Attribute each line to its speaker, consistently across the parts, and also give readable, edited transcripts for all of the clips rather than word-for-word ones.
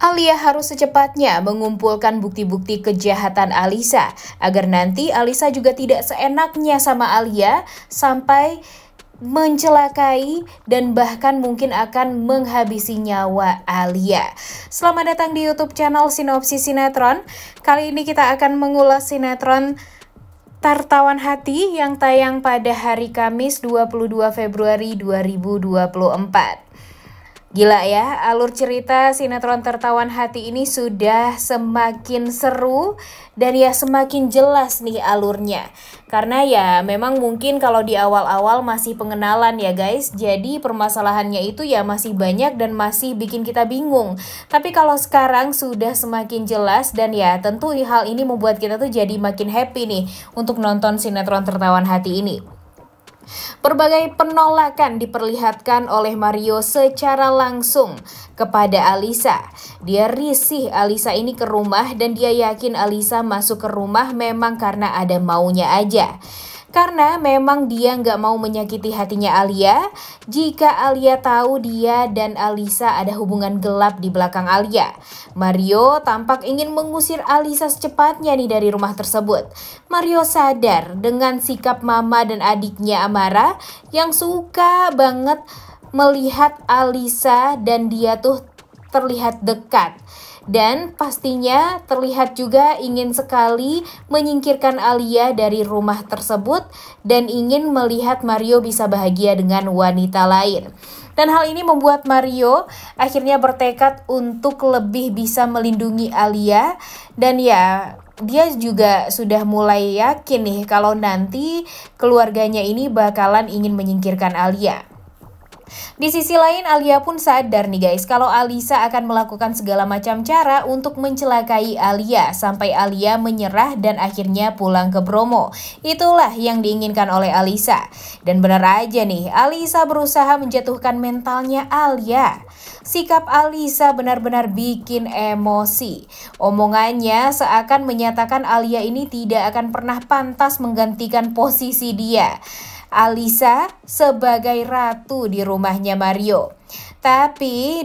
Speaker 1: Alia harus secepatnya mengumpulkan bukti-bukti kejahatan Alisa agar nanti Alisa juga tidak seenaknya sama Alia sampai mencelakai dan bahkan mungkin akan menghabisi nyawa Alia. Selamat datang di YouTube channel Sinopsis Sinetron. Kali ini kita akan mengulas sinetron Tertawan Hati yang tayang pada hari Kamis 22 Februari 2024. Gila ya, alur cerita sinetron Tertawan Hati ini sudah semakin seru dan ya semakin jelas nih alurnya. Karena ya memang mungkin kalau di awal-awal masih pengenalan ya guys, jadi permasalahannya itu ya masih banyak dan masih bikin kita bingung. Tapi kalau sekarang sudah semakin jelas dan ya tentu hal ini membuat kita tuh jadi makin happy nih untuk nonton sinetron Tertawan Hati ini. Berbagai penolakan diperlihatkan oleh Mario secara langsung kepada Alisa. Dia risih Alisa ini ke rumah dan dia yakin Alisa masuk ke rumah memang karena ada maunya aja. Karena memang dia nggak mau menyakiti hatinya Alia jika Alia tahu dia dan Alisa ada hubungan gelap di belakang Alia. Mario tampak ingin mengusir Alisa secepatnya nih dari rumah tersebut. Mario sadar dengan sikap mama dan adiknya Amara yang suka banget melihat Alisa dan dia tuh terlihat dekat. Dan pastinya terlihat juga ingin sekali menyingkirkan Alia dari rumah tersebut dan ingin melihat Mario bisa bahagia dengan wanita lain. Dan hal ini membuat Mario akhirnya bertekad untuk lebih bisa melindungi Alia. Dan ya dia juga sudah mulai yakin nih kalau nanti keluarganya ini bakalan ingin menyingkirkan Alia. Di sisi lain Alia pun sadar nih guys kalau Alisa akan melakukan segala macam cara untuk mencelakai Alia sampai Alia menyerah dan akhirnya pulang ke Bromo. Itulah yang diinginkan oleh Alisa. Dan benar aja nih Alisa berusaha menjatuhkan mentalnya Alia. Sikap Alisa benar-benar bikin emosi. Omongannya seakan menyatakan Alia ini tidak akan pernah pantas menggantikan posisi dia. Alisa sebagai ratu di rumahnya Mario. Tapi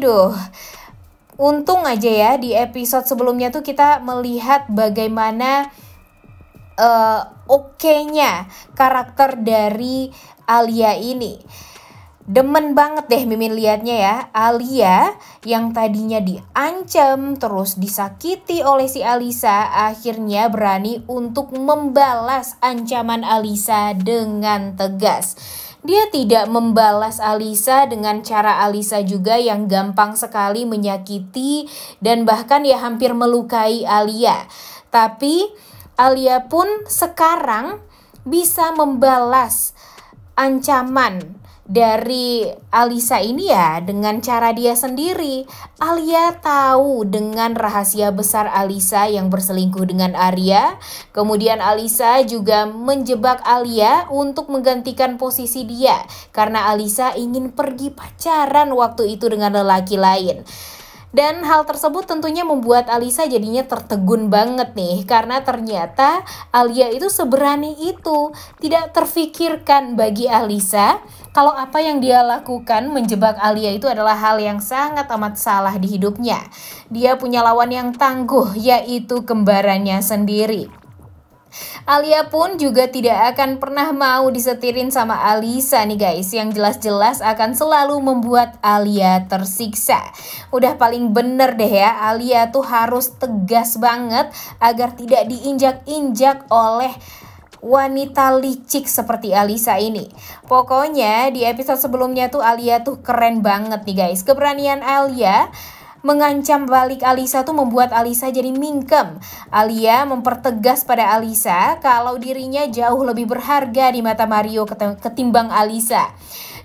Speaker 1: untung aja ya di episode sebelumnya tuh kita melihat bagaimana oke-nya karakter dari Alia ini. Demen banget deh Mimin liatnya ya, Alia yang tadinya diancam terus disakiti oleh si Alisa akhirnya berani untuk membalas ancaman Alisa dengan tegas. Dia tidak membalas Alisa dengan cara Alisa juga yang gampang sekali menyakiti dan bahkan ya hampir melukai Alia. Tapi Alia pun sekarang bisa membalas ancaman dari Alisa ini ya dengan cara dia sendiri. Alia tahu dengan rahasia besar Alisa yang berselingkuh dengan Arya. Kemudian Alisa juga menjebak Alia untuk menggantikan posisi dia karena Alisa ingin pergi pacaran waktu itu dengan lelaki lain. Dan hal tersebut tentunya membuat Alisa jadinya tertegun banget nih. Karena ternyata Alia itu seberani itu. Tidak terfikirkan bagi Alisa kalau apa yang dia lakukan menjebak Alia itu adalah hal yang sangat amat salah di hidupnya. Dia punya lawan yang tangguh yaitu kembarannya sendiri. Alia pun juga tidak akan pernah mau disetirin sama Alisa nih guys, yang jelas-jelas akan selalu membuat Alia tersiksa. Udah paling bener deh ya, Alia tuh harus tegas banget agar tidak diinjak-injak oleh wanita licik seperti Alisa ini. Pokoknya di episode sebelumnya tuh Alia tuh keren banget nih guys. Keberanian Alia mengancam balik Alisa tuh membuat Alisa jadi mingkem. Alia mempertegas pada Alisa kalau dirinya jauh lebih berharga di mata Mario ketimbang Alisa.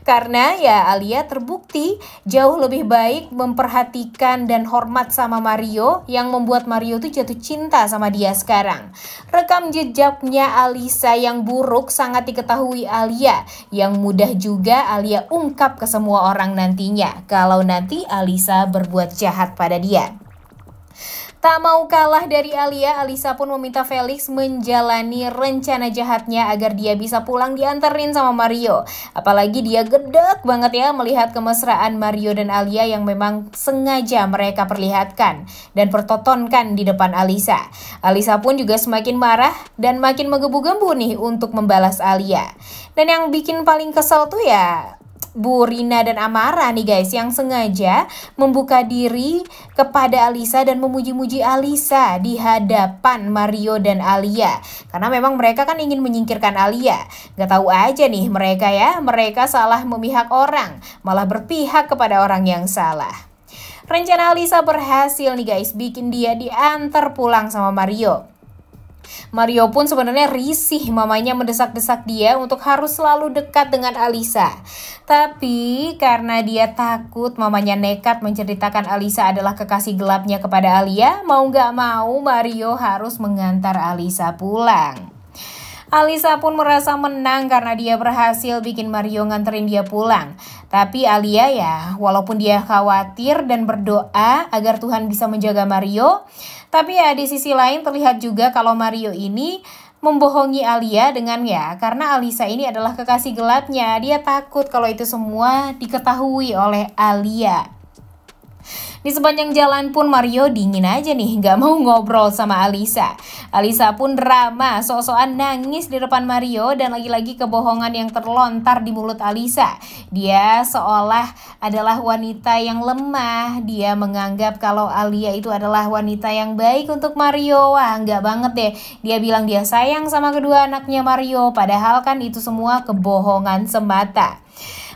Speaker 1: Karena ya Alia terbukti jauh lebih baik memperhatikan dan hormat sama Mario yang membuat Mario tuh jatuh cinta sama dia sekarang. Rekam jejaknya Alisa yang buruk sangat diketahui Alia, yang mudah juga Alia ungkap ke semua orang nantinya kalau nanti Alisa berbuat jahat pada dia. Tak mau kalah dari Alia, Alisa pun meminta Felix menjalani rencana jahatnya agar dia bisa pulang dianterin sama Mario. Apalagi dia gedek banget ya melihat kemesraan Mario dan Alia yang memang sengaja mereka perlihatkan dan pertontonkan di depan Alisa. Alisa pun juga semakin marah dan makin menggebu-gebu nih untuk membalas Alia. Dan yang bikin paling kesel tuh ya Bu Rina dan Amara nih guys, yang sengaja membuka diri kepada Alisa dan memuji-muji Alisa di hadapan Mario dan Alia. Karena memang mereka kan ingin menyingkirkan Alia. Gak tahu aja nih mereka ya, mereka salah memihak orang, malah berpihak kepada orang yang salah. Rencana Alisa berhasil nih guys, bikin dia diantar pulang sama Mario. Mario pun sebenarnya risih, mamanya mendesak-desak dia untuk harus selalu dekat dengan Alisa. Tapi karena dia takut mamanya nekat menceritakan Alisa adalah kekasih gelapnya kepada Alia, mau gak mau Mario harus mengantar Alisa pulang. Alisa pun merasa menang karena dia berhasil bikin Mario nganterin dia pulang. Tapi Alia ya, walaupun dia khawatir dan berdoa agar Tuhan bisa menjaga Mario, tapi ya di sisi lain terlihat juga kalau Mario ini membohongi Alia dengan karena Alisa ini adalah kekasih gelapnya. Dia takut kalau itu semua diketahui oleh Alia. Di sepanjang jalan pun Mario dingin aja nih, gak mau ngobrol sama Alisa. Alisa pun drama, sok-sokan nangis di depan Mario dan lagi-lagi kebohongan yang terlontar di mulut Alisa. Dia seolah adalah wanita yang lemah, dia menganggap kalau Alia itu adalah wanita yang baik untuk Mario. Wah, enggak banget deh. Dia bilang dia sayang sama kedua anaknya Mario, padahal kan itu semua kebohongan semata.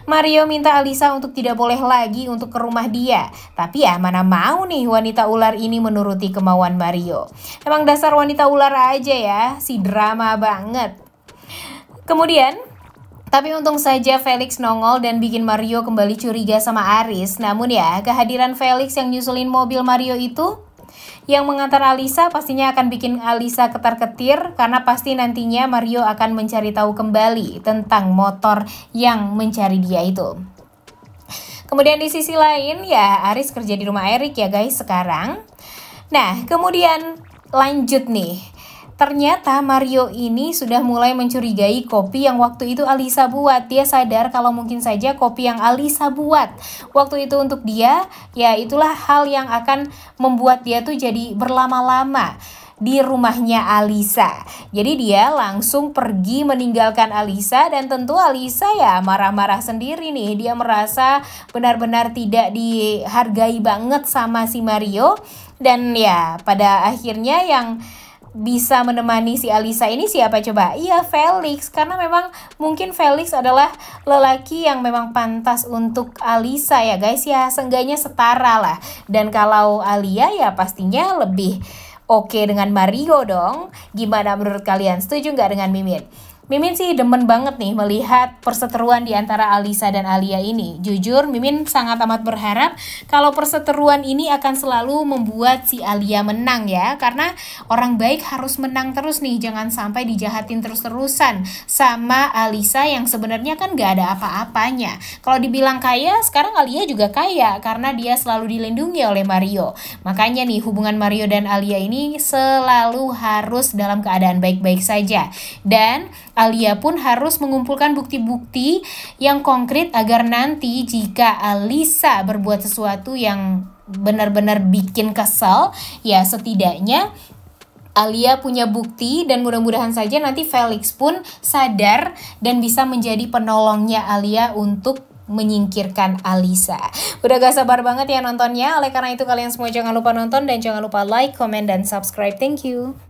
Speaker 1: Mario minta Alisa untuk tidak boleh lagi untuk ke rumah dia. Tapi ya mana mau nih wanita ular ini menuruti kemauan Mario. Emang dasar wanita ular aja ya, si drama banget. Kemudian, tapi untung saja Felix nongol dan bikin Mario kembali curiga sama Aris. Namun ya, kehadiran Felix yang nyusulin mobil Mario itu yang mengantar Alisa pastinya akan bikin Alisa ketar-ketir karena pasti nantinya Mario akan mencari tahu kembali tentang motor yang mencari dia itu. Kemudian di sisi lain ya Aris kerja di rumah Erik ya guys sekarang. Nah kemudian lanjut nih. Ternyata Mario ini sudah mulai mencurigai kopi yang waktu itu Alisa buat. Dia sadar kalau mungkin saja kopi yang Alisa buat waktu itu untuk dia, ya itulah hal yang akan membuat dia tuh jadi berlama-lama di rumahnya Alisa. Jadi dia langsung pergi meninggalkan Alisa dan tentu Alisa ya marah-marah sendiri nih. Dia merasa benar-benar tidak dihargai banget sama si Mario. Dan ya pada akhirnya yang bisa menemani si Alisa ini siapa coba? Iya Felix, karena memang mungkin Felix adalah lelaki yang memang pantas untuk Alisa ya guys ya, seenggaknya setara lah. Dan kalau Alia ya pastinya lebih oke dengan Mario dong. Gimana menurut kalian? Setuju nggak dengan Mimin? Mimin sih demen banget nih melihat perseteruan di antara Alisa dan Alia ini. Jujur, Mimin sangat amat berharap kalau perseteruan ini akan selalu membuat si Alia menang ya. Karena orang baik harus menang terus nih, jangan sampai dijahatin terus-terusan sama Alisa yang sebenarnya kan gak ada apa-apanya. Kalau dibilang kaya, sekarang Alia juga kaya karena dia selalu dilindungi oleh Mario. Makanya nih hubungan Mario dan Alia ini selalu harus dalam keadaan baik-baik saja. Dan Alia pun harus mengumpulkan bukti-bukti yang konkret agar nanti jika Alisa berbuat sesuatu yang benar-benar bikin kesel, ya setidaknya Alia punya bukti dan mudah-mudahan saja nanti Felix pun sadar dan bisa menjadi penolongnya Alia untuk menyingkirkan Alisa. Udah gak sabar banget ya nontonnya, oleh karena itu kalian semua jangan lupa nonton dan jangan lupa like, comment, dan subscribe. Thank you.